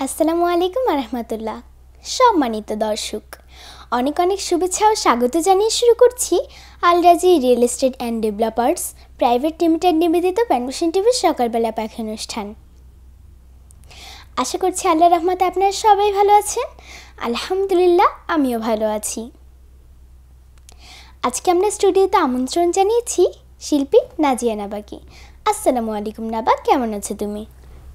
আসসালামু আলাইকুম রহমতুল্লাহ। সম্মানিত দর্শক, অনেক অনেক শুভেচ্ছা ও স্বাগত জানিয়ে শুরু করছি আল রাজি real estate and developers private limited নিবেদিত প্যানভিশন টিভির সকালবেলা পাখি অনুষ্ঠান। আশা করছি আল্লাহর রহমতে আপনারা সবাই ভালো আছেন। আলহামদুলিল্লাহ, আমিও ভালো আছি। আজকে আমরা স্টুডিওতে আমন্ত্রণ জানিয়েছি শিল্পী নাজিয়া নাবাকে। আসসালামু আলাইকুম নাবা, কেমন আছো তুমি?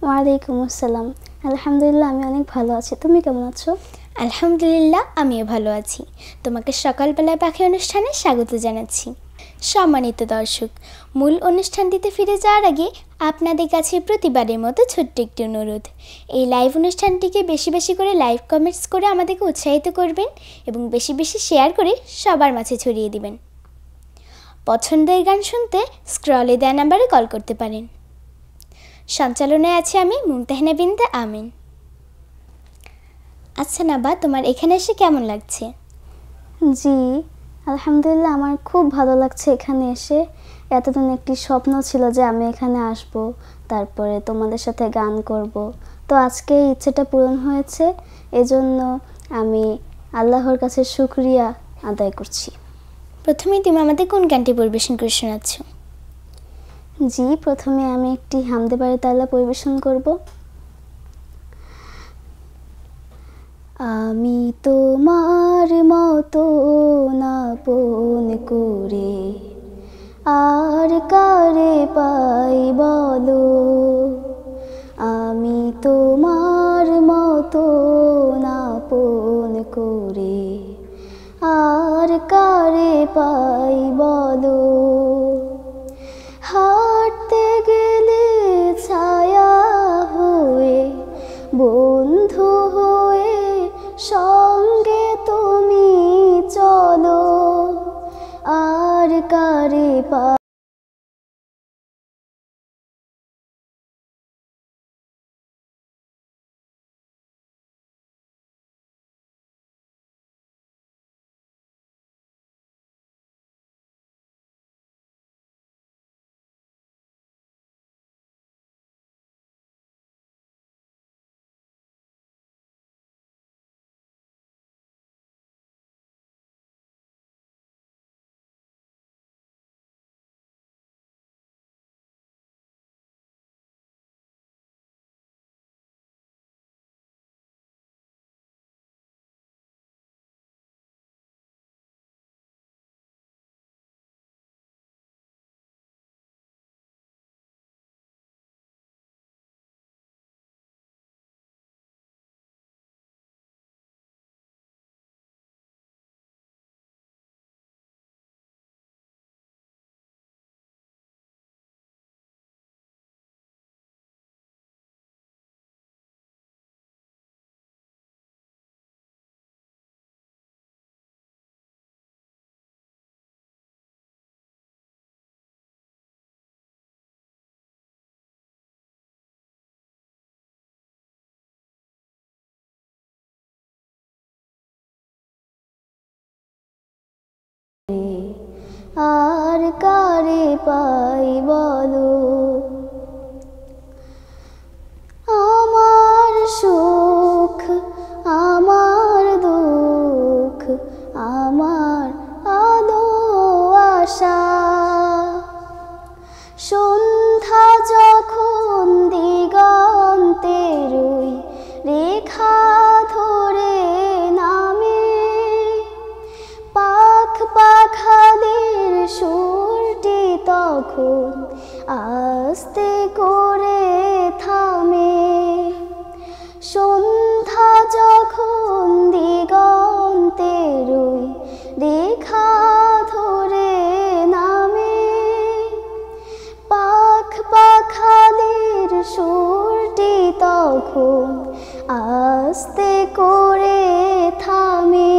ওয়ালাইকুম আসসালাম। আলহামদুলিল্লাহ, আমি অনেক ভালো আছি। তুমি কেমন আছো? আলহামদুলিল্লাহ, আমিও ভালো আছি। তোমাকে সকালবেলায় পাখি অনুষ্ঠানে স্বাগত জানাচ্ছি। সম্মানিত দর্শক, মূল অনুষ্ঠানটিতে ফিরে যাওয়ার আগে আপনাদের কাছে প্রতিবারের মতো ছোট্ট একটি অনুরোধ। এই লাইভ অনুষ্ঠানটিকে বেশি বেশি করে লাইভ কমেন্টস করে আমাদেরকে উৎসাহিত করবেন এবং বেশি বেশি শেয়ার করে সবার মাঝে ছড়িয়ে দিবেন। পছন্দের গান শুনতে স্ক্রলে দেওয়া নাম্বারে কল করতে পারেন। সঞ্চালনায় আছে আমি মুমতাহিনা বিনতে আমিন। আচ্ছা নাবা, তোমার এখানে এসে কেমন লাগছে? জি আলহামদুলিল্লাহ, আমার খুব ভালো লাগছে এখানে এসে। এতদিন একটি স্বপ্ন ছিল যে আমি এখানে আসব, তারপরে তোমাদের সাথে গান করব। তো আজকে ইচ্ছেটা পূরণ হয়েছে, এজন্য আমি আল্লাহর কাছে শুকরিয়া আদায় করছি। প্রথমেই তুমি আমাদের কোন গানটি পরিবেশন করে শোনাচ্ছ? জি, প্রথমে আমি একটি হামদে বাড়ি তাআলা পরিবেশন করব। আমি তোমার মতো আপন করে আর কারে পাই বলো, আমি তোমার মতো আপন করে আর কারে পাই বলো, হাঁটতে গেলে ছায়া হয়ে বন্ধু হয়ে সঙ্গে তুমি চলো, আর কারে পাই আর কারে পাই বলো, আমার সুখ আমার দুঃখ আমার আলো আশা, সন্ধ্যা যখন দিগন্তের ওই রেখা ধরে নামে, পাখ পাখালির সুরটি তখন আস্তে করে থামে, সন্ধ্যা যখন দিগন্তের ওই রেখা ধরে নামে, পাখ পাখালির সুরটি তখন আস্তে করে থামে,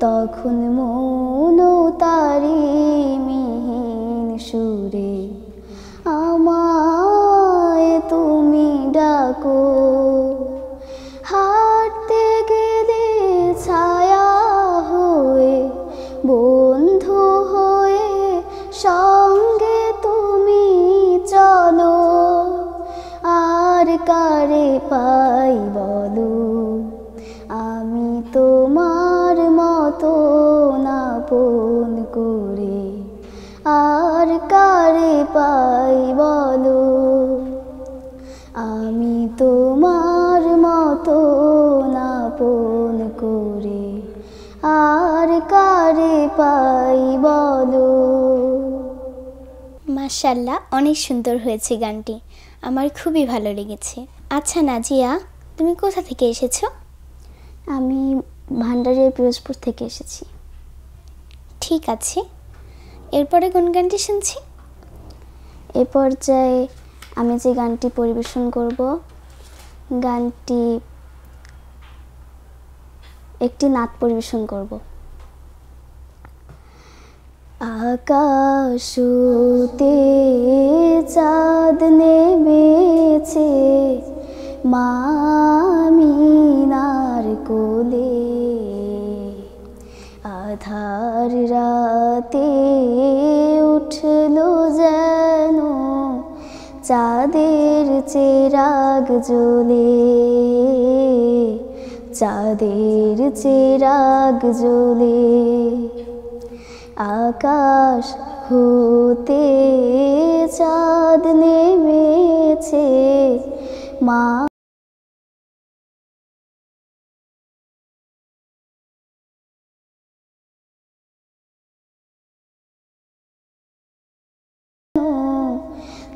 তখন মন তারি মিহিন সুরে আমায় তুমি ডাকো, হাঁটতে গেলে ছায়া হয়ে বন্ধু হয়ে সঙ্গে তুমি চলো, আর কারে পাই বলো, আমি তোমার মতো আপন করে আর কারে পাই বলো, আমি তোমার মতো আপন করে আর কারে পাই বলো। মাশাআল্লাহ, অনেক সুন্দর হয়েছে গানটি, আমার খুবই ভালো লেগেছে। আচ্ছা নাজিয়া, তুমি কোথা থেকে এসেছো? আমি ভান্ডারিয়া পিরোজপুর থেকে এসেছি। ঠিক আছে, এরপরে কোন গানটি শুনছি? এ পর্যায়ে আমি যে গানটি পরিবেশন করব, গানটি একটি নাত পরিবেশন করব। আকাশতে চাঁদ নেমেছে মা আমিনার কোলে, আধার রাতে উঠলো যেন চাঁদের চেরাগ জ্বলে, চাঁদের চেরাগ জ্বলে। আকাশ হতে চাঁদ নেমেছে মা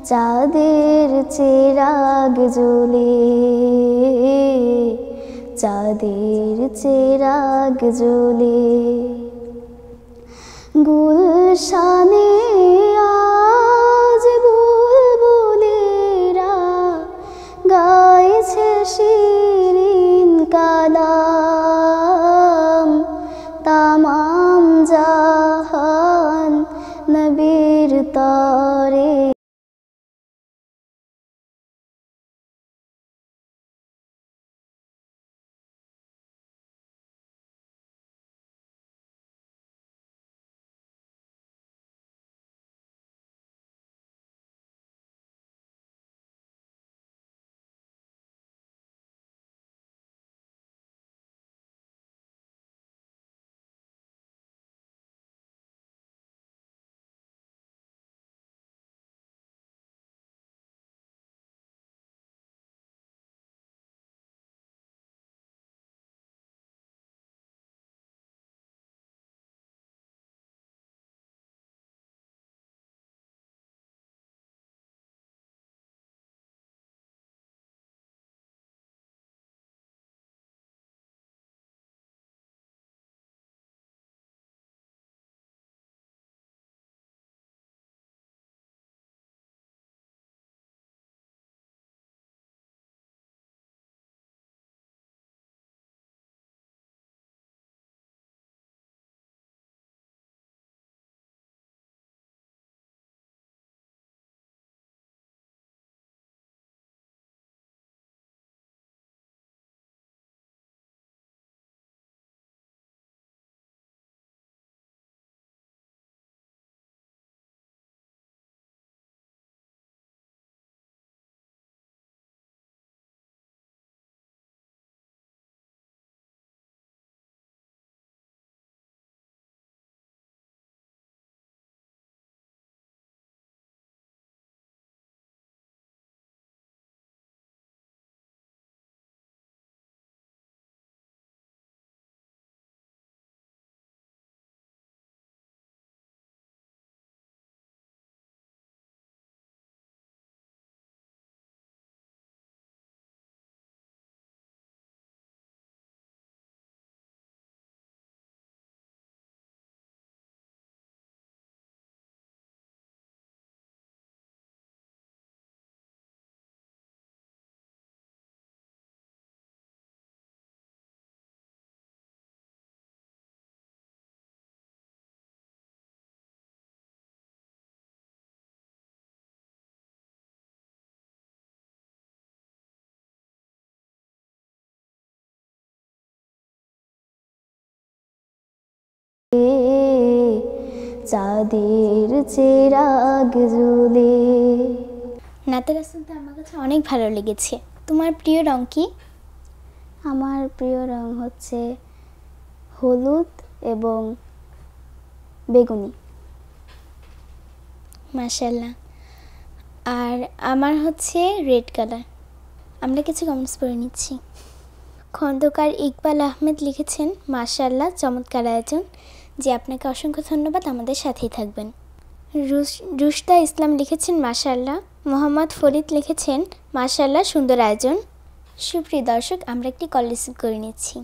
চাঁদের চেরাগ জ্বলে, চাঁদের চেরাগ জ্বলে। গুলশানে আজ বুলবুলিরা গাইছে শিরিন কালাম, তামাম জাহান নবীর তরে চাঁদের চেরাগ জ্বলে। নাতের শুনতে আমার কাছে অনেক ভালো লেগেছে। তোমার প্রিয় রং কি? আমার প্রিয় রং হচ্ছে হলুদ এবং বেগুনি। মাশাআল্লাহ। আর আমার হচ্ছে রেড কালার। আমরা কিছু কমেন্টস পড়ে নিচ্ছি। খন্দকার ইকবাল আহমেদ লিখেছেন, মাশাআল্লাহ, চমৎকার আয়োজন। যে আপনাকে অসংখ্য ধন্যবাদ, আমাদের সাথেই থাকবেন। রুশতা ইসলাম লিখেছেন, মাশাআল্লাহ। মোহাম্মদ ফরিদ লিখেছেন, মাশাআল্লাহ, সুন্দর আয়োজন। সুপ্রিয় দর্শক, আমরা একটি কল রিসিভ করে নিচ্ছি।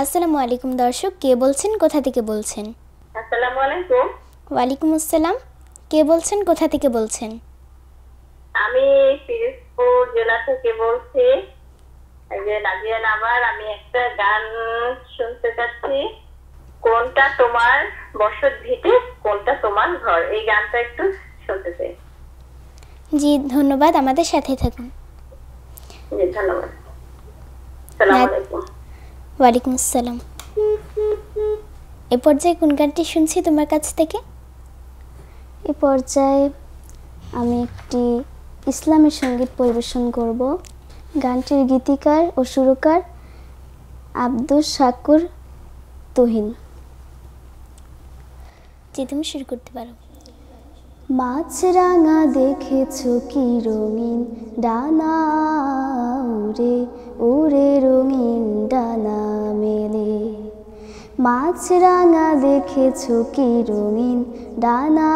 আসসালামু আলাইকুম দর্শক, কে বলছেন, কোথা থেকে বলছেন? আসসালামু আলাইকুম। ওয়ালাইকুম আসসালাম, কে বলছেন, কোথা থেকে বলছেন? আমি পিরোজপুর জেলা থেকে বলছি। এই যে নাজিয়া নাবার, আমি একটা গান শুনতে চাচ্ছি। কোনটা তোমার বসত ভিটে, কোনটা তোমার ঘর, এই গানটা একটু শুনতে চাই। জি ধন্যবাদ, আমাদের সাথে থাকুন। জি ধন্যবাদ। আসসালামু আলাইকুম। ওয়ালাইকুম আসসালাম। এ পর্যায়ে কোন গানটি শুনছি তোমার কাছ থেকে? এ পর্যায়ে আমি একটি ইসলামী সঙ্গীত পরিবেশন করব। গানটির গীতিকার ও সুরকার আব্দুস শাকুর তুহিন। জি, তুমি শুরু করতে পারো। মাছরাঙা দেখেছো কি রঙিন ডানা উড়ে উড়ে রঙিন ডানা মেলে। মাছরাঙা দেখেছো কি রঙিন ডানা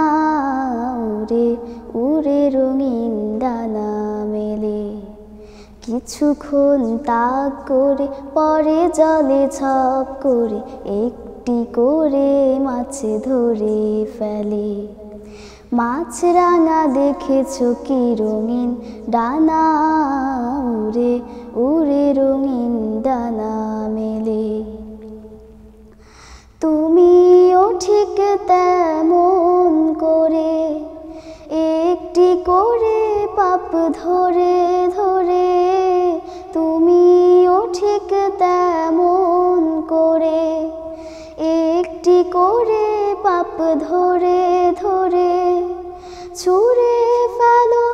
উড়ে উড়ে রঙিন ডানা মেলে। কিছুক্ষণ তাক করে পরে জলে ঝপ করে একটি করে মাছ ধরে ফেলে। মাছরাঙা দেখেছো কি রঙিন ডানা উড়ে উড়ে রঙিন ডানা মেলে। তুমিও ঠিক তেমন করে একটি করে পাপ ধরে ধরে, তুমিও ঠিক তেমন করে একটি করে পাপ ধরে ধরে ছুঁড়ে ফেলো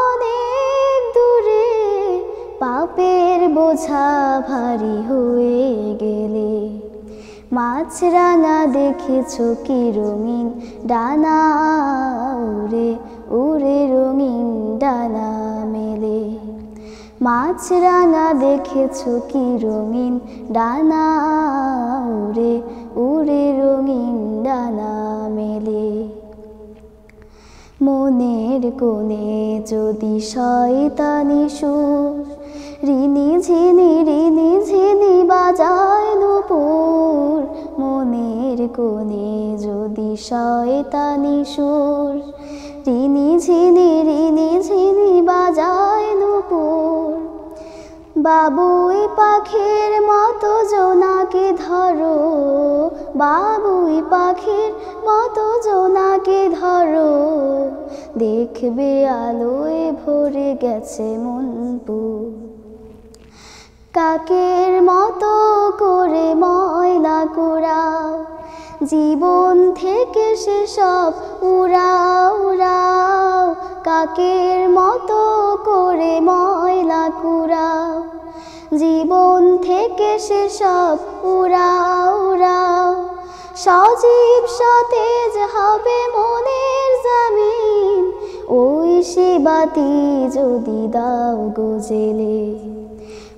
অনেক দূরে। পাপের বোঝা ভারী হয়ে গেলে। মাছরাঙা দেখেছো কি রঙিন ডানা উড়ে উড়ে রঙিন ডানা মেলে। মাছরাঙা দেখেছো কি রঙিন ডানা উড়ে উড়ে রঙিন ডানা মেলে। মনের কোণে যদি শয়তানি সুর রিনি ঝিনি বাজায় নূপুর। মনের কোণে যদি শয়তানি সুর রিনি ঝিনি বাজায় নূপুর। বাবুই পাখির মতো জোনাকে ধরো, বাবুই পাখির মতো জোনাকে ধরো। দেখবে আলোয় ভরে গেছে মনপুর। কাকের মতো করে ময়লা কুড়াও, জীবন থেকে সেসব উড়াও উড়াও। কাকের মতো করে ময়লা কুড়াও, জীবন থেকে সেসব উড়াও উড়াও। সজীব সতেজ হবে মনের জমিন, ওই সে বাতি যদি দাও গো জেলে।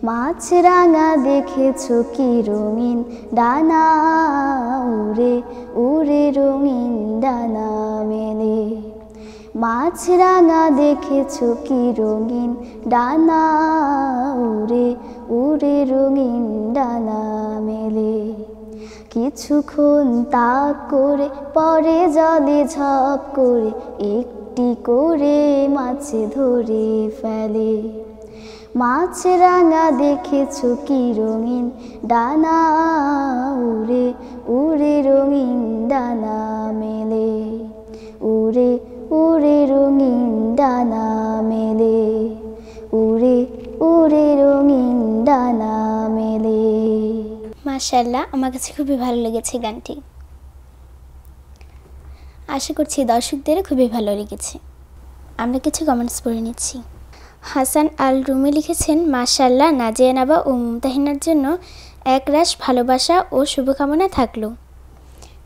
মাছরাঙা দেখেছো কি রঙিন ডানা উড়ে উড়ে রঙিন ডানা মেলে। মাছরাঙা দেখেছো কি রঙিন ডানা উড়ে উড়ে রঙিন ডানা মেলে। কিছুক্ষণ তাক করে পরে জলে ঝপ করে একটি করে মাছ ধরে ফেলে। মাছরাঙা দেখেছো কি রঙিন ডানা উড়ে উড়ে রঙিন ডানা মেলে। উড়ে উড়ে রঙিন ডানা মেলে। উড়ে উড়ে রঙিন ডানা মেলে। মাশাআল্লাহ, আমার কাছে খুবই ভালো লেগেছে গানটি। আশা করছি দর্শকদেরও খুবই ভালো লেগেছে। আমরা কিছু কমেন্টস পড়ে নিচ্ছি। হাসান আল রুমি লিখেছেন, মাশাআল্লাহ, নাজিয়া নাবা ও মুমতাহিনার জন্য একরাশ ভালোবাসা ও শুভকামনা থাকলো।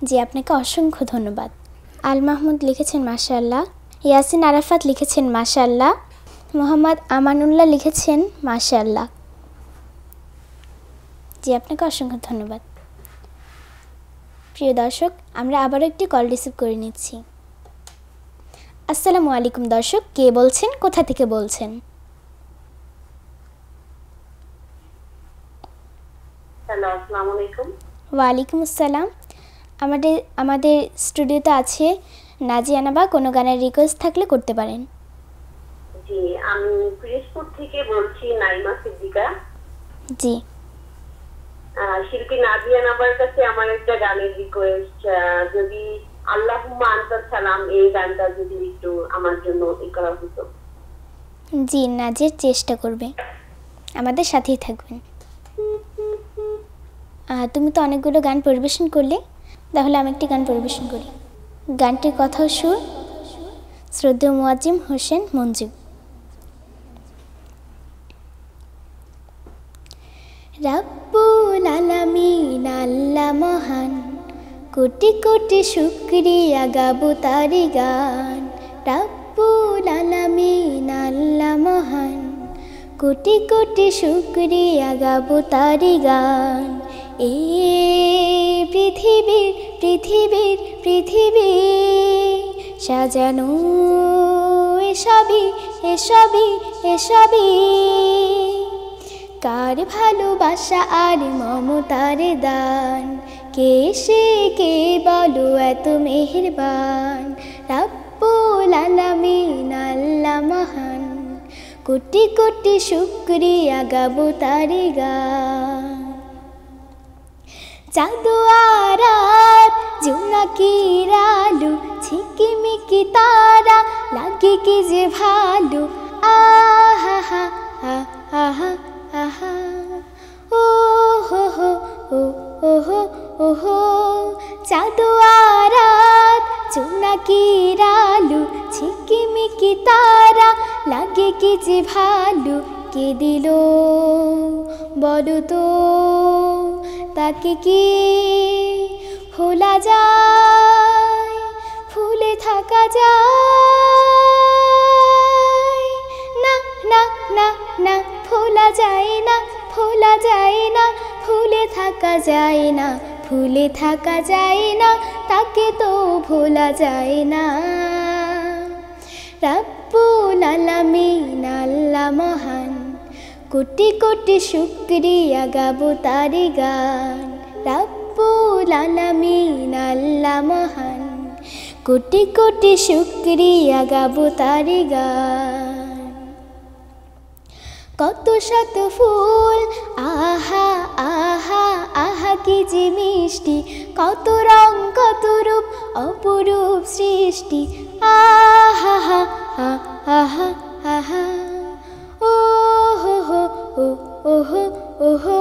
জি, আপনাকে অসংখ্য ধন্যবাদ। আল মাহমুদ লিখেছেন মাশাআল্লাহ। ইয়াসিন আরাফাত লিখেছেন মাশাআল্লাহ। মোহাম্মদ আমানুল্লাহ লিখেছেন মাশাআল্লাহ। জি, আপনাকে অসংখ্য ধন্যবাদ। প্রিয় দর্শক, আমরা আবারও একটি কল রিসিভ করে নিচ্ছি। আসসালামু আলাইকুম দর্শক, কে বলছেন, কোথা থেকে বলছেন? হ্যালো, আসসালামু আলাইকুম। ওয়ালাইকুম আসসালাম। আমাদের স্টুডিওতে আছে নাজিয়া নাবা, কোনো গানের রিকোয়েস্ট থাকলে করতে পারেন। জি, আমি পিরোজপুর থেকে বলছি, নাইমা সিদ্দিকা। জি, শিল্পী নাজিয়া নাবার কাছে আমার একটা গানের রিকোয়েস্ট, যদি আল্লাহুম্মা আনতাস সালাম এই গানটা যদি একটু আমার জন্য করা হতো। জি, নাজিয়ার চেষ্টা করবে, আমাদের সাথেই থাকবেন। তুমি তো অনেকগুলো গান পরিবেশন করলে, তাহলে আমি একটি গান পরিবেশন করি। গানটির কথা ও সুর শ্রদ্ধেয় মুয়াজ্জিম হোসেন মঞ্জু। রাব্বুল আলামিন আল্লাহ মহান, কোটি কোটি শুকরিয়া গাবো তারি গান। রাব্বুল আলামিন আল্লাহ মহান, কোটি কোটি শুকরিয়া গাবো তারি গান। এই পৃথিবী সাজানো এসবই কার ভালোবাসা আর মমতার দান। কে সে, কে বলো এত মেহেরবান। রাব্বুল আলামিন আল্লাহ মহান, কোটি কোটি শুকরিয়া গাবো তারি গান। চাঁদ আর রাত, জোনাকির আলো, ঝিকিমিকি তারা, লাগে কি যে ভালো। আহা হা হা আহা আহা, ও হো হো ও ও হো ও হো। চাঁদ আর রাত, জোনাকির আলো, ঝিকিমিকি তারা, লাগে কি যে ভালো। কে দিল বলো তো, তাকে কি ভোলা যায়, ভুলে থাকা যায় না, না না না, ভোলা যায় না, ভোলা যায় না, ভুলে থাকা যায় না, ভুলে থাকা যায় না, তাকে তো ভোলা যায় না। রাব্বুল আলামিন আল্লাহ মহান, কোটি কোটি শুকরিয়া গাবো তারি গান। রাব্বুল আলামিন আল্লাহ মহান, কোটি কোটি শুকরিয়া গাবো তারি গান। কত শত ফুল, আহা আহা আহা কি যে মিষ্টি, কত রং কত রূপ অপরূপ সৃষ্টি। আহা হা হা আহা আহা, ও হো হো ও ও হো ও হো।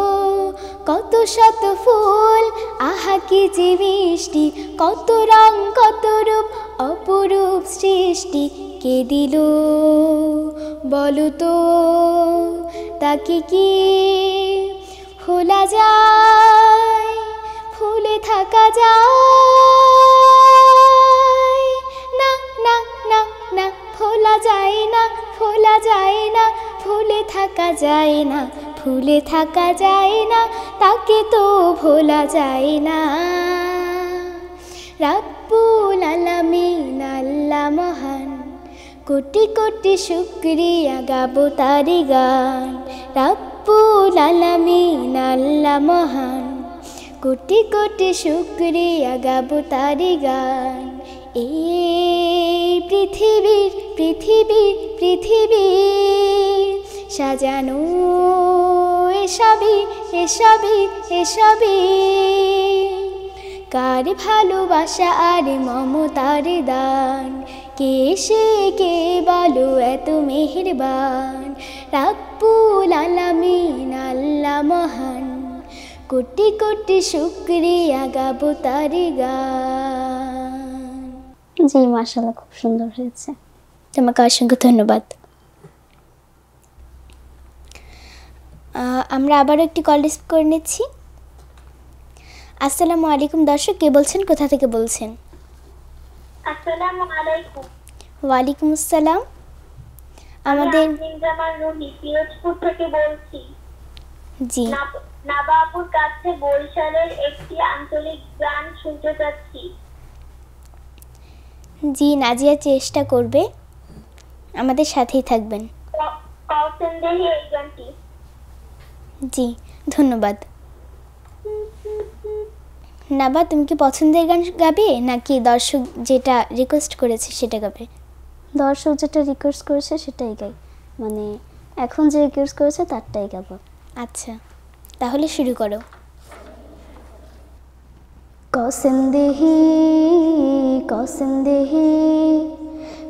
কত শত ফুল, আহা কি যে মিষ্টি, কত রং কত রূপ অপরূপ সৃষ্টি। কে দিল বলো তো, তাকে কি ভোলা যায়, ভুলে থাকা যায় না, না না না, ভোলা যায় না, ভোলা যায় না, ভুলে থাকা যায় না, ভুলে থাকা যায় না, তাকে তো ভোলা যায় না। রাব্বুল আলামিন আল্লাহ মহান, কোটি কোটি শুকরিয়া গাবো তারি গান। রাব্বুল আলামিন আল্লাহ মহান, কোটি কোটি শুকরিয়া গাবো তারি গান। এই পৃথিবী সাজানো এসবই কার ভালোবাসা আর মমতার দান। কে সে, কে বলো এত মেহেরবান। রাব্বুল আলামিন আল্লাহ মহান, কোটি কোটি শুকরিয়া গাবো তারি গান। জি মাশাআল্লাহ, খুব সুন্দর হয়েছে। তোমাকে অসংখ্য ধন্যবাদ। আমরা আবারও একটি কল রিসিভ করে নিচ্ছি। আসসালামু আলাইকুম দর্শক, কে বলছেন, কোথা থেকে বলছেন? আসসালামু আলাইকুম। ওয়ালাইকুম আসসালাম। আমাদের জামান রুহি পিরোজপুর থেকে বলছি। জি নাবাবুর কাছে বরিশালের একটি আঞ্চলিক গান শুনতে চাচ্ছি। জি নাজিয়া চেষ্টা করবে, আমাদের সাথেই থাকবেন। কৌসেনদেহি এই গানটি। জি ধন্যবাদ। নাবা, তুমি কি পছন্দের গান গাবে নাকি দর্শক যেটা রিকোয়েস্ট করেছে সেটা গাবে? দর্শক যেটা রিকোয়েস্ট করেছে সেটাই গাই, মানে এখন যে রিকোয়েস্ট করেছে তারটাই গাবো। আচ্ছা তাহলে শুরু করো। কৌসেনদেহি কৌসেনদেহি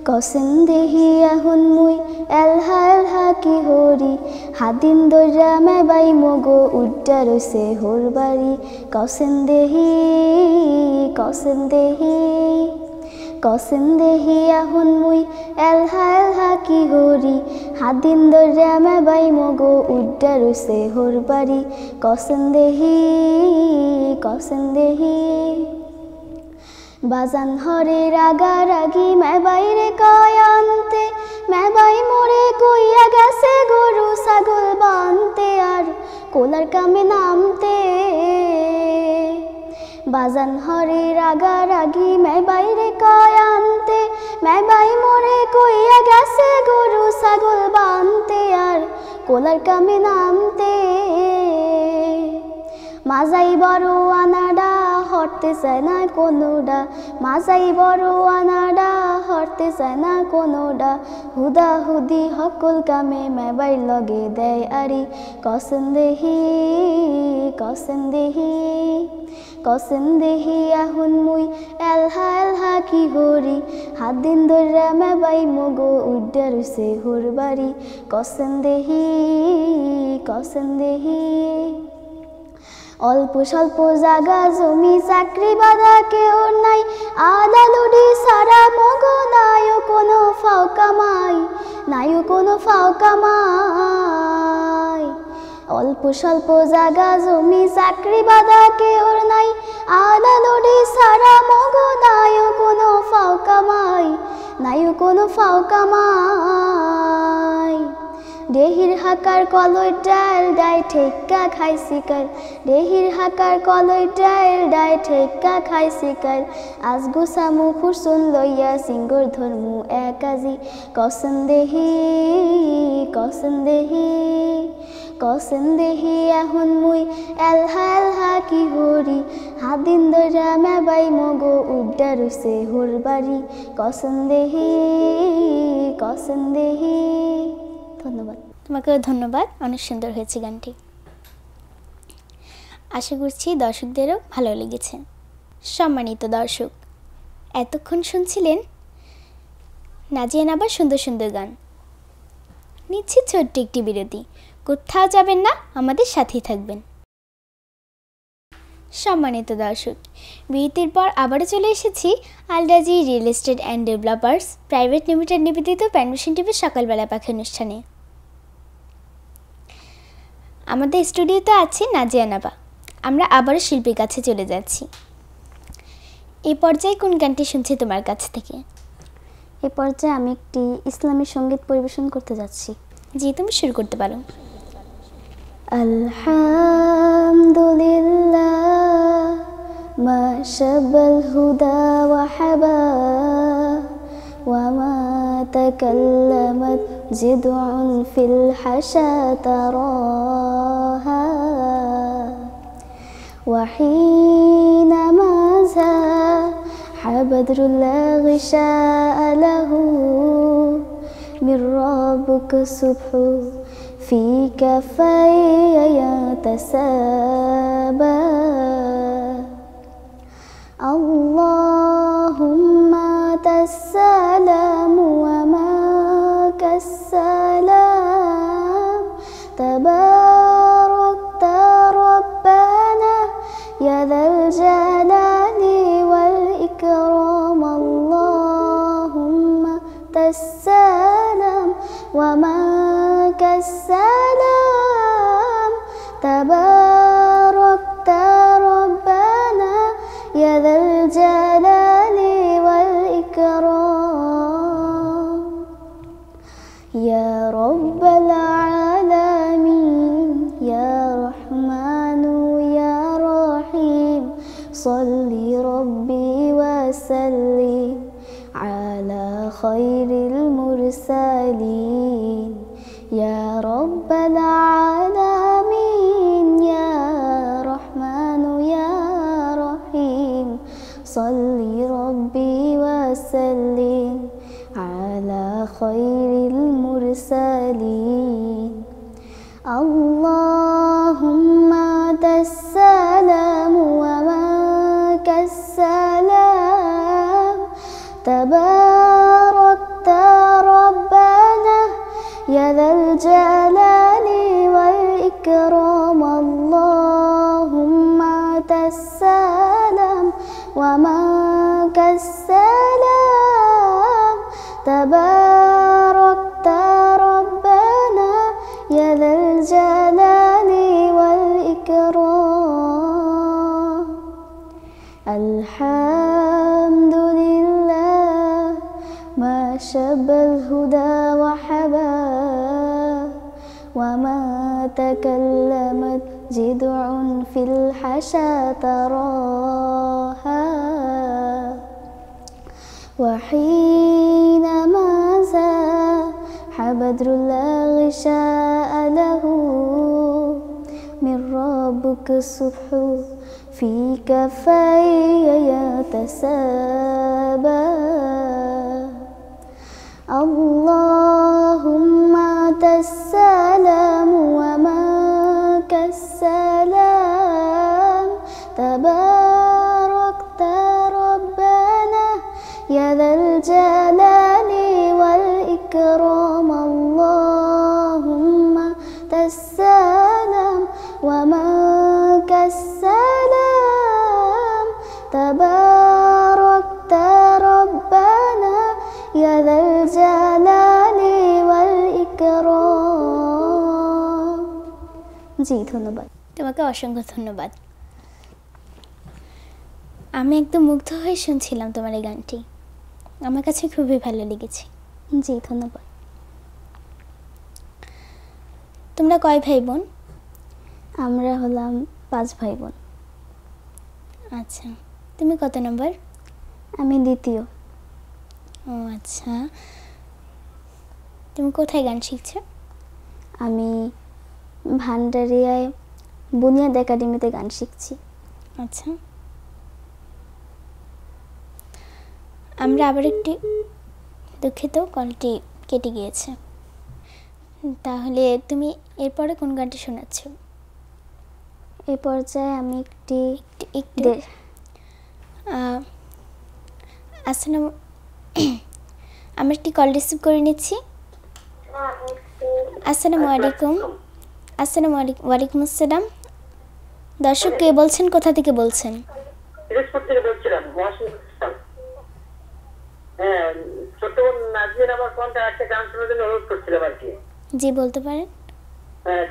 কৌসেনদেহি আহুন মুই এলহা এলহা কি হরি হাদিন দইরা মে বাই মগো উড্ডা রইছে হোর বাড়ি। কৌসেনদেহি কৌসেনদেহি কৌসেনদেহি আহুন মুই এলহা এলহা কি হরি হাদিন দইরা মে বাই মগো উড্ডা রইছে হোর বাড়ি। কৌসেনদেহি কৌসেনদেহি বাজান হরে রাগা রাগি মে বাইরে কয়ান্তে মে বাই মোরে কইয়া গেছে গরু ছাগল বানতে আর কোলার কামে নামতে। বাজান হরে রাগা রাগি মে বাইরে কয়ান্তে মে বাই মোরে কইয়া গেছে গরু ছাগল বানতে আর কোলার কামে নামতে। মাজাই বড় আনাডা হরতে চায় না কোনোডা মাজাই বড় আনাডা হরতে চায় না কোনোডা হুদা হুদি হকল কামে মেবাই লগে দেয় আরি। কৌসেনদেহি কৌসেনদেহি কৌসেনদেহি আহুন মুই এলহা এলহা কি হরি হাদিন দইরা মেবাই মগো উড্ডা রইছে হোর বাড়ি। কৌসেনদেহি কৌসেনদেহি অল্প স্বল্প জাগা জমি চাকরি বাদা কেউ নাই আদালুডি সারা মগো নাইও কোনো ফাও কামাই নাইও কোনো ফাও কামাই। অল্প স্বল্প জাগা জমি চাকরি বাদা কেউ নাই আদালুডি সারা মগো নাইও কোনো ফাও কামাই নাইও কোনো ফাও কামাই। দেহির হাকার কলই ডাল ডাই ঠেক্কা খাই শিকার দেহির হাকার কলই ডাল ডাই ঠেক্কা খাই শিকার আজ গুসামু খুরসুন লইয়া সিঙ্গর ধর্মু একাজি। কৌসেনদেহি কৌসেনদেহি কৌসেনদেহি আহুন মুই এলহা এলহা কি হরি হাদিন দইরা মে বাই মগো উড্ডা রইছে হোর বাড়ি। কৌসেনদেহি কৌসেনদেহি। ধন্যবাদ। তোমাকেও ধন্যবাদ, অনেক সুন্দর হয়েছে গানটি। আশা করছি দর্শকদেরও ভালো লেগেছে। সম্মানিত দর্শক, এতক্ষণ শুনছিলেন নাজিয়া নাবার সুন্দর সুন্দর গান। নিচ্ছি ছোট্ট একটি বিরতি, কোথাও যাবেন না, আমাদের সাথেই থাকবেন। সম্মানিত দর্শক, বিরতির পর আবারও চলে এসেছি Al-Rajhi real estate and developers private limited নিবেদিত প্যানভিশন টিভির সকালবেলা পাখি অনুষ্ঠানে। আমাদের স্টুডিওতে আছে নাজিয়া নাবা। আমরা আবারও শিল্পীর কাছে চলে যাচ্ছি। এই পর্যায়ে কোন গানটি শুনছি তোমার কাছ থেকে? এই পর্যায়ে আমি একটি ইসলামী সঙ্গীত পরিবেশন করতে যাচ্ছি। জি, তুমি শুরু করতে পারো। আলহামদুলিল্লাহ মা শাবাল হুদা ওয়া হাবা ওয়া মা তাকাল্লামাত জিদউন ফিল হাশা তারাহা ওয়া হিনামা যাহা বদরুল্লাহ غشاء له من ربك الصبح في كفي يتسابى اللهم السلام وماك السلام تباركت ربنا يا ذا الجلال والإكرام الله السلام تباركت ربنا يا ذا الجلال والإكرام يا رب العالمين يا رحمن يا رحيم صل ربي وسلم على خير المرسلين يا رب العالمين يا رحمن يا رحيم صل ربي وسلم على خير المرسلين اللهم أنت السلام ومنك السلام تباركت ربنا يا ذا الجلال والإكرام اللهم أنت السلام ومنك السلام تباركت ربنا يا ذا الجلال والإكرام الحمد لله ما شب الهدى وحبا وما تكلمت جذع في الحشا تراها وحينما زاح بدر لا غشاء له من ربك الصبح في كفي يتسابى اللهم أنت السلام ومنك السلام تباركت ربنا يا ذا الجلال والإكرام اللهم أنت السلام ومنك السلام تباركت ربنا يا ذا الجلال والإكرام জি ধন্যবাদ তোমাকে অসংখ্য ধন্যবাদ। আমি একদম মুগ্ধ হয়ে শুনছিলাম তোমার এই গানটি, আমার কাছে খুবই ভালো লেগেছে। জি ধন্যবাদ। তোমরা কয় ভাই বোন? আমরা হলাম 5 ভাই বোন। আচ্ছা, তুমি কত নম্বর? আমি দ্বিতীয়। ও আচ্ছা, তুমি কোথায় গান শিখছো? আমি ভান্ডারিয়ায় বুনিয়াদ একাডেমিতে গান শিখছি। আচ্ছা, আমরা আবার একটি দুঃখিত, কলটি কেটে গিয়েছে। তাহলে তুমি এরপরে কোন গানটি শোনাচ্ছ? এই পর্যায়ে আমি আমরা একটি কল রিসিভ করে নিচ্ছি। আসসালামু আলাইকুম। আসসালামু আলাইকুম। ওয়ালাইকুম আসসালাম। দর্শক কে বলছেন, কোথা থেকে বলছেন? জি বলতে পারেন।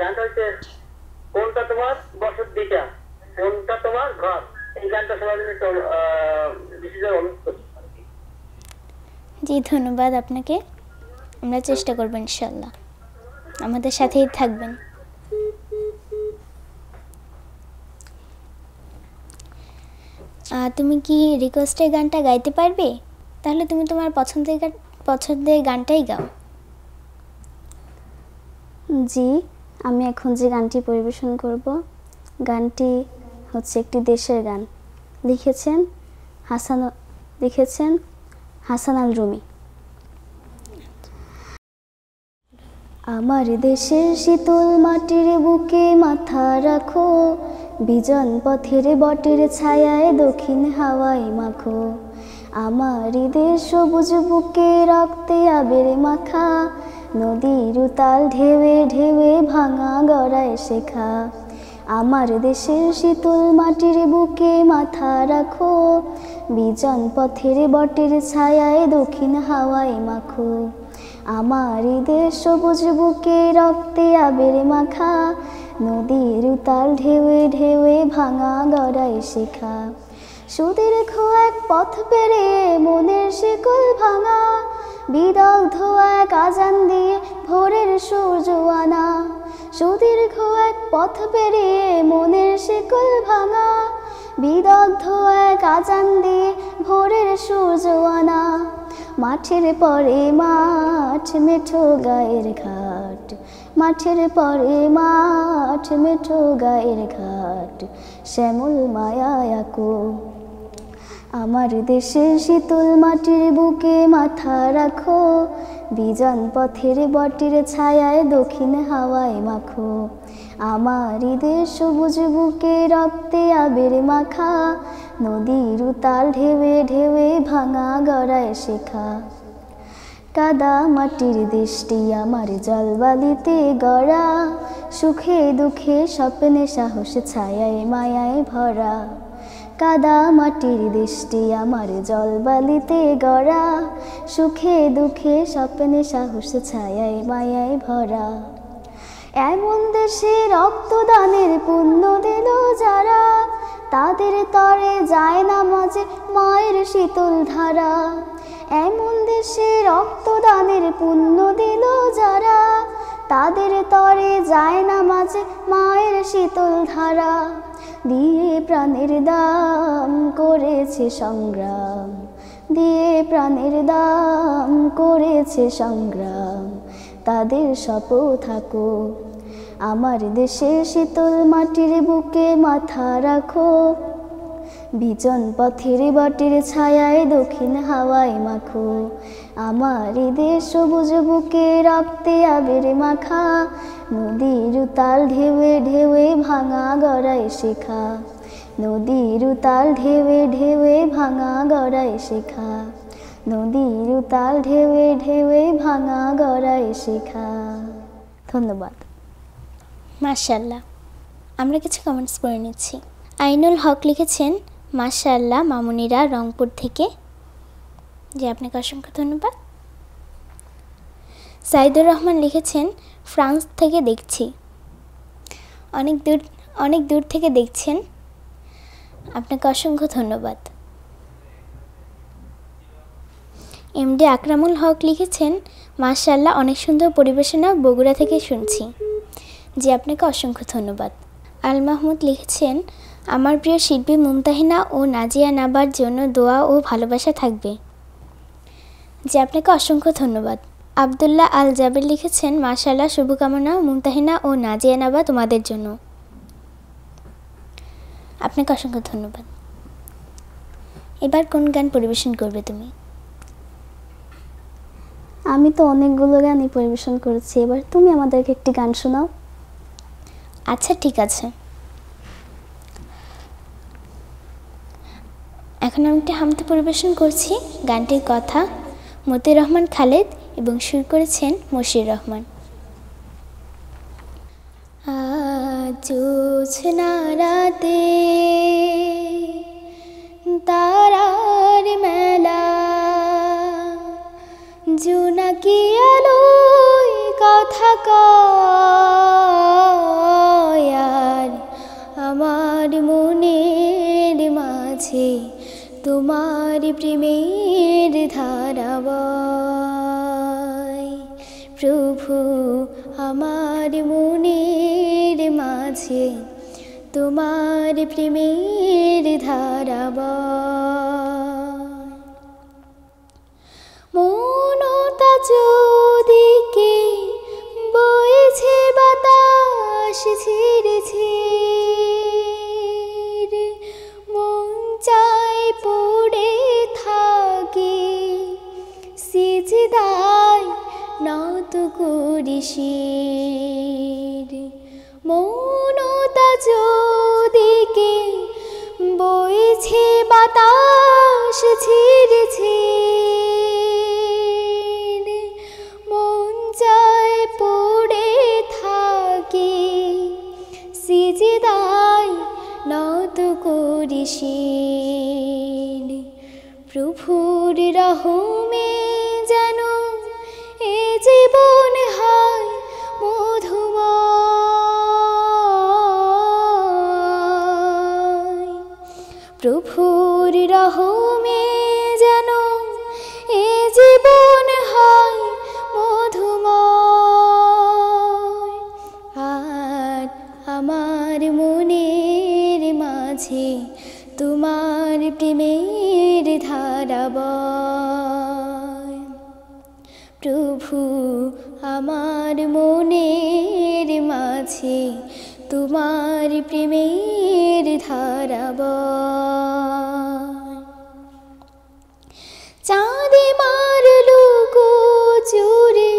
গানটা হচ্ছে কোনটা তোমার বসত দিটা, কোনটা তোমার ঘর, এই গানটা সবাই জি ধন্যবাদ আপনাকে, আমরা চেষ্টা করব ইনশাআল্লাহ, আমাদের সাথেই থাকবেন। তুমি কি রিকোয়েস্টের গানটা গাইতে পারবে? তাহলে তুমি তোমার পছন্দের গানটাই গাও। জি, আমি এখন যে গানটি পরিবেশন করব, গানটি হচ্ছে একটি দেশের গান। লিখেছেন হাসান আল রুমি। আমার দেশের শীতল মাটির বুকে মাথা রাখো, বিজন পথের বটের ছায়ায় দক্ষিণ হাওয়ায় মাখো। আমার দেশ সবুজ বুকে রক্তে আবের মাখা, নদীর উতাল ঢেউে ঢেউে ভাঙা গড়ায় শেখা। আমার দেশের শীতল মাটির বুকে মাথা রাখো, বিজন পথের বটের ছায়ায় দক্ষিণ হাওয়ায় মাখো। আমার দেশ সবুজ বুকে রক্তে আবির মাখা, নদীর উতাল ঢেউয়ে ঢেউয়ে ভাঙা গড়াই শেখা। সুদীর্ঘ এক পথ পেরিয়ে মনের শিকল ভাঙা, বিদগ্ধ এক আজান দিয়ে ভোরের সূর্য আনা। সুদীর্ঘ এক পথ পেরিয়ে মনের শিকল ভাঙা, বিদগ্ধ এক আজান দিয়ে ভোরের সূর্য আনা। মাঠের পরে মাঠ মেঠো গায়ের ঘাট, মাঠের পরে মাঠ মেঠো গায়ের ঘাট, শ্যামল মায়া আঁকো। আমার দেশের শীতল মাটির বুকে মাথা রাখো, বিজন পথের বটির ছায়ায় দক্ষিণ হাওয়ায় মাখো। আমার দেশ সবুজ বুকে রক্তে আবির মাখা, নদীর উতাল ঢেউয়ে ঢেউয়ে ভাঙা গড়ায় শেখা। কাদা মাটির দেশটি আমার জলবালিতে গড়া, সুখে দুঃখে স্বপ্নে সাহস ছায়ায় মায়ায় ভরা। কাদা মাটির দেশটি আমার জলবালিতে গড়া, সুখে দুঃখে স্বপ্নে সাহস ছায়ায় মায়ায় ভরা। এমন দেশে রক্তদানের পুণ্য দিল যারা, তাদের তরে যায় না মাঝে মায়ের শীতল ধারা। এমন দেশে রক্তদানের পুণ্য দিল যারা, তাদের তরে যায় না মাঝে মায়ের শীতল ধারা। দিয়ে প্রাণের দাম করেছে সংগ্রাম, দিয়ে প্রাণের দাম করেছে সংগ্রাম, তাদের শপথ থাকো। আমার দেশের শীতল মাটির বুকে মাথা রাখো, বিজন পথের বটির ছায়ায় দক্ষিণ হাওয়ায় মাখো। আমার দেশ সবুজ বুকে রক্তে আবির মাখা, নদীর উতাল ঢেউয়ে ঢেউয়ে ভাঙা গড়াই শেখা। নদীর উতাল ঢেউয়ে ঢেউয়ে ভাঙা গড়াই শেখা। নদীর উতাল ঢেউয়ে ঢেউয়ে ভাঙা গড়াই শেখা। ধন্যবাদ। মাশাআল্লাহ। আমরা কিছু কমেন্টস পড়ে নিচ্ছি। আইনুল হক লিখেছেন, মাশাআল্লাহ মামুনিরা রংপুর থেকে। জি, আপনাকে অসংখ্য ধন্যবাদ। সাইদুর রহমান লিখেছেন, ফ্রান্স থেকে দেখছি। অনেক দূর থেকে দেখছেন, আপনাকে অসংখ্য ধন্যবাদ। এমডি আকরামুল হক লিখেছেন, মাশাআল্লাহ অনেক সুন্দর পরিবেশনা, বগুড়া থেকে শুনছি। জি, আপনাকে অসংখ্য ধন্যবাদ। আল মাহমুদ লিখেছেন, আমার প্রিয় শিল্পী মুমতাহিনা ও নাজিয়া নাবার জন্য দোয়া ও ভালোবাসা থাকবে। জি, আপনাকে অসংখ্য ধন্যবাদ। আবদুল্লাহ আল জাবের লিখেছেন, মাশাআল্লাহ শুভকামনা মুমতাহিনা ও নাজিয়া নাবা তোমাদের জন্য। আপনাকে অসংখ্য ধন্যবাদ। এবার কোন গান পরিবেশন করবে তুমি? আমি তো অনেকগুলো গানই পরিবেশন করেছি, এবার তুমি আমাদেরকে একটি গান শোনাও। আচ্ছা, ঠিক আছে। এখন আমি একটি হামতে পরিবেশন করছি। গানটির কথা মতিউর রহমান খালেদ এবং সুর করেছেন মশিউর রহমান। জোছনা রাতে তারার মেলা, জোনাকি আলোয় কথা কয়, আর আমার মনের মাঝে তোমার প্রেমের ধারা বয়। প্রভু আমার মনের মাঝে তোমার প্রেমের ধারা বয়। মনটা যদিকে বইছে বাতাস ঝিরে ঝিরে, মন চায় পড়ে থাকে সিজদায় নত করি শির। মনটা যদিকে বইছে বাতাস ঝিরে ঝিরে, মন চায় পড়ে থাকে সিজদায় নত করি শির। প্রভুর রহমে যেন এ জীবন হয় মধুময়, প্রভুর রহমে যেন এ জীবন হয় মধুময়। আর আমার মনের মাঝে তোমার প্রেমের ধারা বয়। প্রভু আমার মনের মাঝে তোমার প্রেমের ধারা বয়। চাঁদে মারলো গো চুরে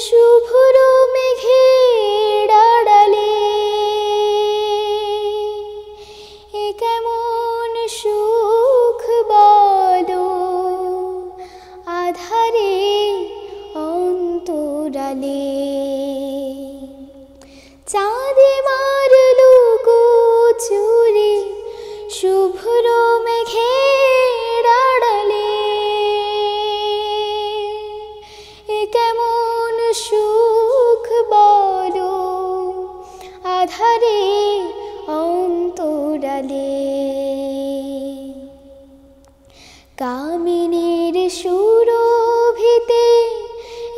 শুভ্র মেঘের আড়ালে, এ কেমন সুখ বলো আধারে অন্তরালে। চাঁদে মারলো গো চুরে শুভ্র মেঘের আড়ালে, এ কেমন সুখ বলো আধারে অন্তরালে। কামিনীর সুরভিতে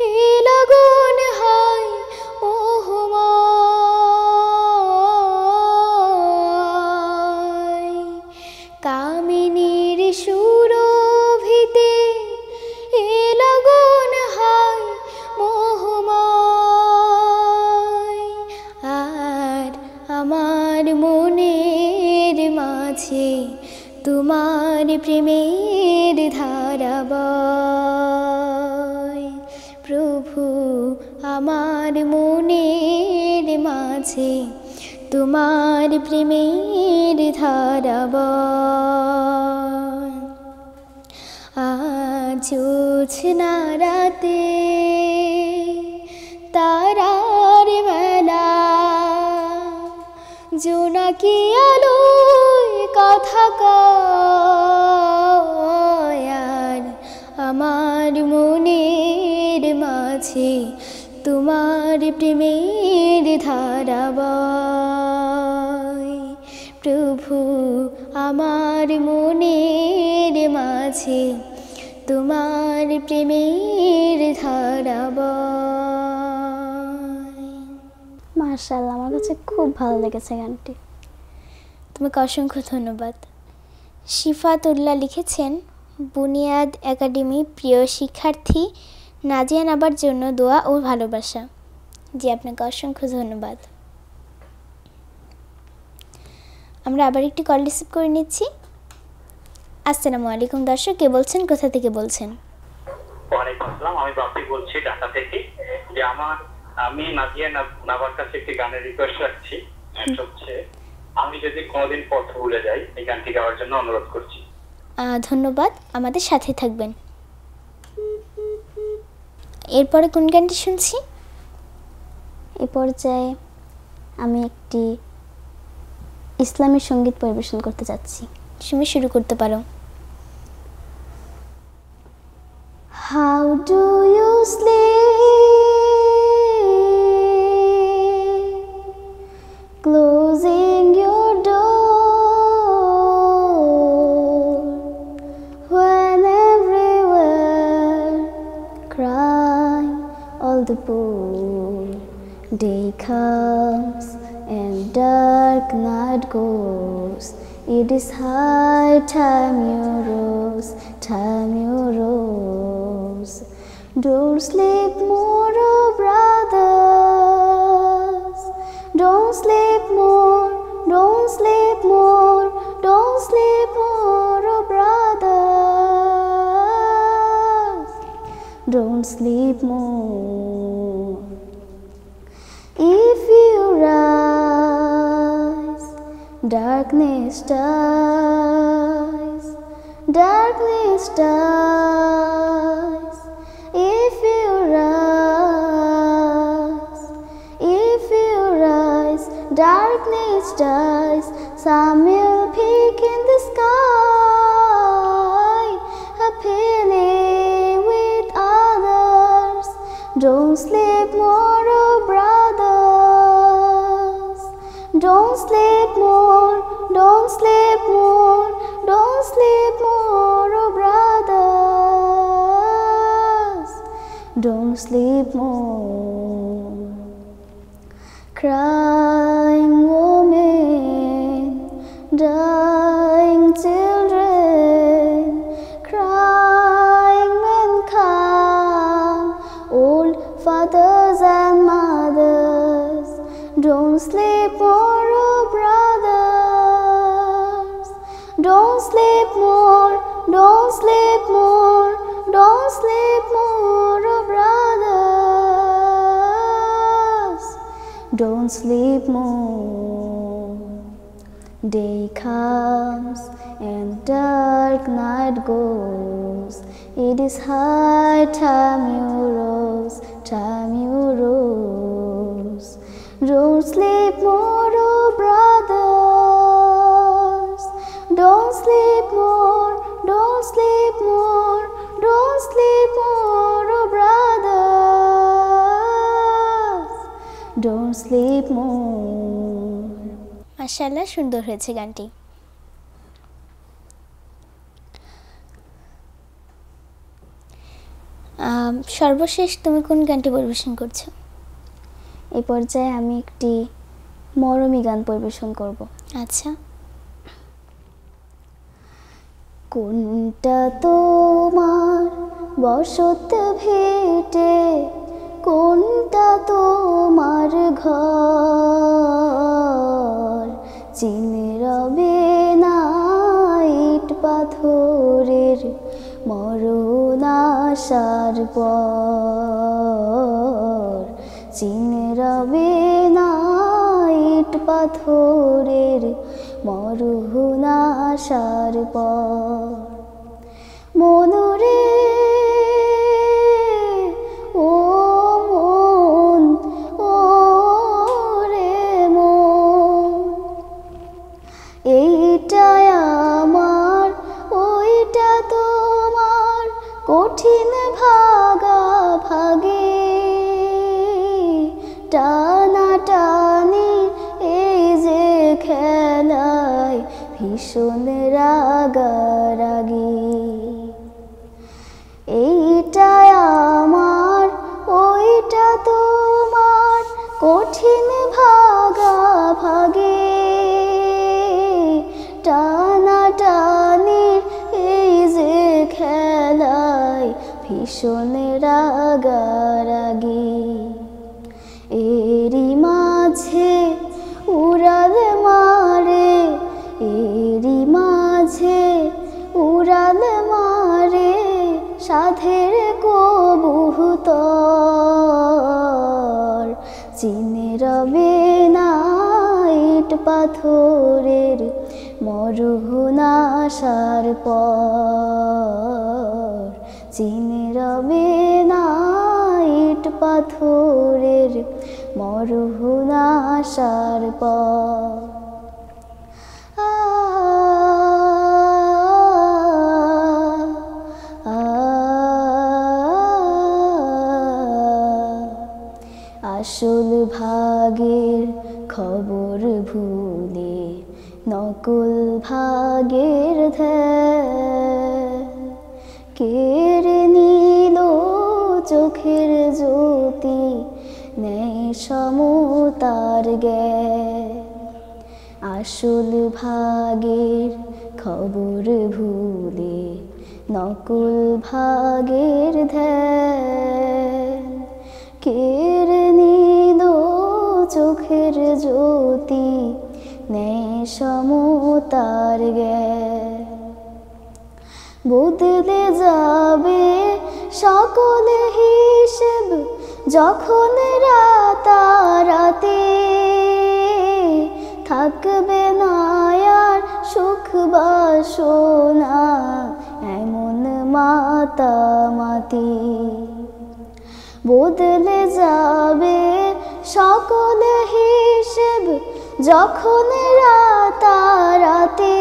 এ লগন হয় মোহময়। কামিনীর সুরভিতে এ লগন হয় মোহময়। আর আমার মনের মাঝে তোমার প্রেমের ধারা বয়। প্রভু আমার মনের মাঝে তোমার প্রেমের ধারা বয়। আজ জোছনা রাতে তারার মেলা, জোনাকি আলোয় কথা কয়। আর আমার মনের মাঝে তোমার প্রেমের ধারা বয়। প্রভু আমার মনের মাঝে তোমার প্রেমের ধারা বয়। মাশাআল্লাহ, আমার কাছে খুব ভালো লেগেছে গানটি। তোমাকে অসংখ্য ধন্যবাদ। শিফাতুল্লাহ লিখেছেন, বুনিয়াদ একাডেমি প্রিয় শিক্ষার্থী নাজিয়া নাবার জন্য দোয়া ও ভালোবাসা। জি, আপনাকে অসংখ্য ধন্যবাদ। আমরা আবার একটি কল রিসিভ করে নিচ্ছি। আসসালামু আলাইকুম দর্শক, কে বলছেন, কোথা থেকে বলছেন? ওয়ালাইকুম আসসালাম, আমি বাপি বলছি ঢাকা থেকে। যে আমি নাজিয়া নাবার কাছে একটি গানের রিকোয়েস্ট রাখছি। হচ্ছে আমি যদি কোনোদিন পথ ভুলে যাই, এই গানটি গাওয়ার জন্য অনুরোধ করছি। ধন্যবাদ, আমাদের সাথে থাকবেন। এরপরে কোন গানটি শুনছি? এই পর্যায়ে আমি একটি ইসলামী সঙ্গীত পরিবেশন করতে যাচ্ছি। তুমি শুরু করতে পারো। How do you sleep, closing your door when everywhere crying all the poor? Day comes and dark night goes. It is high time you rose, time you rose. Don't sleep more, oh brothers. Don't sleep more, don't sleep more, don't sleep more, oh brothers. Don't sleep more. If you rise, darkness dies, darkness dies. If you rise, darkness dies. Some will peek in the sky, appealing with others. Don't Don't sleep more, don't sleep more, don't sleep more, oh brothers. Don't sleep more. Crying women, dying children, crying men come, old fathers and mothers. Don't sleep more, oh brothers. Don't sleep more, don't sleep more, don't sleep more, oh brothers. Don't sleep more. Day comes and dark night goes. It is high time you rose, time you rose. Don't sleep more, oh brothers. Don't sleep more, don't sleep more, don't sleep more, oh brothers. Don't sleep more. মাশাআল্লাহ, সুন্দর হয়েছে গানটি। সর্বশেষ তুমি কোন গানটি পরিবেশন করছো? এই পর্যায়ে আমি একটি মরমী গান পরিবেশন করব। আচ্ছা। কোনটা তোমার বসত ভিটে, কোনটা তোমার ঘর, চিনে রবে না ইট পাথরের মরণ আসার পর, চিনে রবে না ইট পাথরের মরণ আসার পর। মনরে ও মন, ও রে মন, এইটাই আমার ওইটা তোমার, কঠিন ভাগা ভাগে টানা টানি এই যে খেলায় ভীষণ রাগারাগি। এইটাই আমার ওইটা তোমার, কঠিন ভাগা ভাগে টানা টানি এই যে খেলায় ভীষণ রাগারাগি। এরই মাঝে উড়াল মারে, এরই মাঝে উড়াল মারে সাধের কবুতর, চিনে রবে না ইট পাথরের মরণ আসার পর, চিনে রবে না ইট পাথরের মরণ আসার পর। আসল ভাগের খবর ভুলে নকল ভাগের ধ্যান, কেড়ে নিল চোখের জ্যোতি নেই সমতার জ্ঞান। আসল ভাগের খবর ভুলে নকল ভাগের ধ্যান, কেড়ে নিল চোখের জ্যোতি নেই সমতার জ্ঞান। বদলে যাবে সকল হিসেব যখন রাতারাতি, থাকবে না আর সুখ বাসনা এমন মাতামাতি। বদলে যাবে সকল হিসেব যখন রাতারাতি,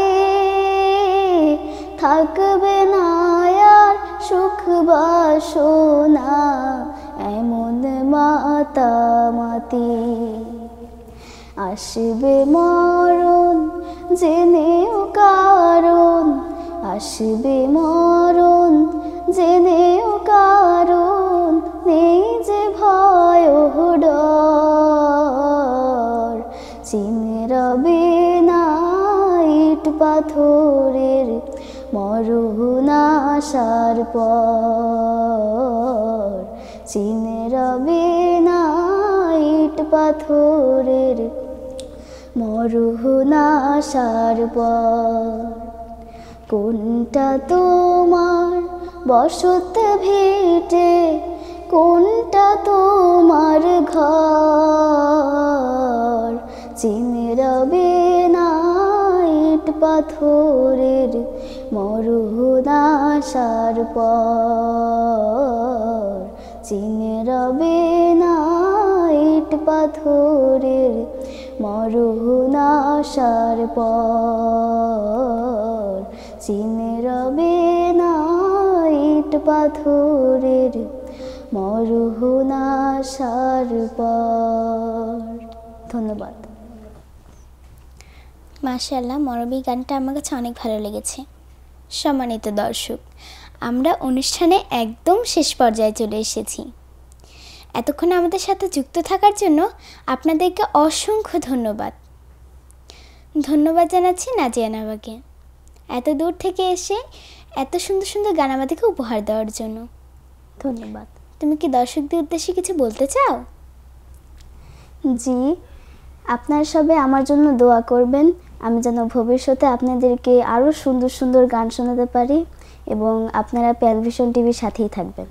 থাকবে না আর সুখ বাসনা এমন মাতামাতি। আসবে মরণ জেনেও কারণ, আসবে মরণ জেনেও কারণ, নেই যে ভয় ও ডর। চিনে রবে না ইট পাথরের মরণ আসার পর, চিনে রবে না ইট পাথরের মরণ আসার পর। কোনটা তোমার বসত ভিটে, কোনটা তোমার ঘর, চিনে রবে না ইট পাথরের মরণ আসার পর, চিনে রবে না ইট পাথরের মরণ আসার পর, চিনে রবে না ইট পাথরের মরণ আসার পর। ধন্যবাদ। মাশাআল্লাহ, মরবী গানটা আমার কাছে অনেক ভালো লেগেছে। সম্মানিত দর্শক, আমরা অনুষ্ঠানে একদম শেষ পর্যায়ে চলে এসেছি। এতক্ষণ আমাদের সাথে যুক্ত থাকার জন্য আপনাদেরকে অসংখ্য ধন্যবাদ। ধন্যবাদ জানাচ্ছি নাজিয়া নাবাকে এত দূর থেকে এসে এত সুন্দর সুন্দর গান আমাদেরকে উপহার দেওয়ার জন্য। ধন্যবাদ। তুমি কি দর্শকদের উদ্দেশ্যে কিছু বলতে চাও? জি, আপনারা সবাই আমার জন্য দোয়া করবেন, আমি যেন ভবিষ্যতে আপনাদেরকে আরও সুন্দর সুন্দর গান শোনাতে পারি, এবং আপনারা প্যানভিশন টিভির সাথেই থাকবেন।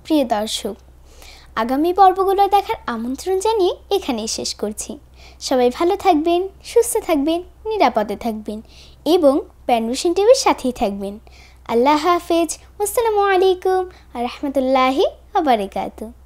প্রিয় দর্শক, আগামী পর্বগুলো দেখার আমন্ত্রণ জানিয়ে এখানেই শেষ করছি। সবাই ভালো থাকবেন, সুস্থ থাকবেন, নিরাপদে থাকবেন এবং প্যানভিশন টিভির সাথেই থাকবেন। আল্লাহ হাফেজ। আসসালামু আলাইকুম ওয়া রাহমাতুল্লাহি ওয়া বারাকাতুহু।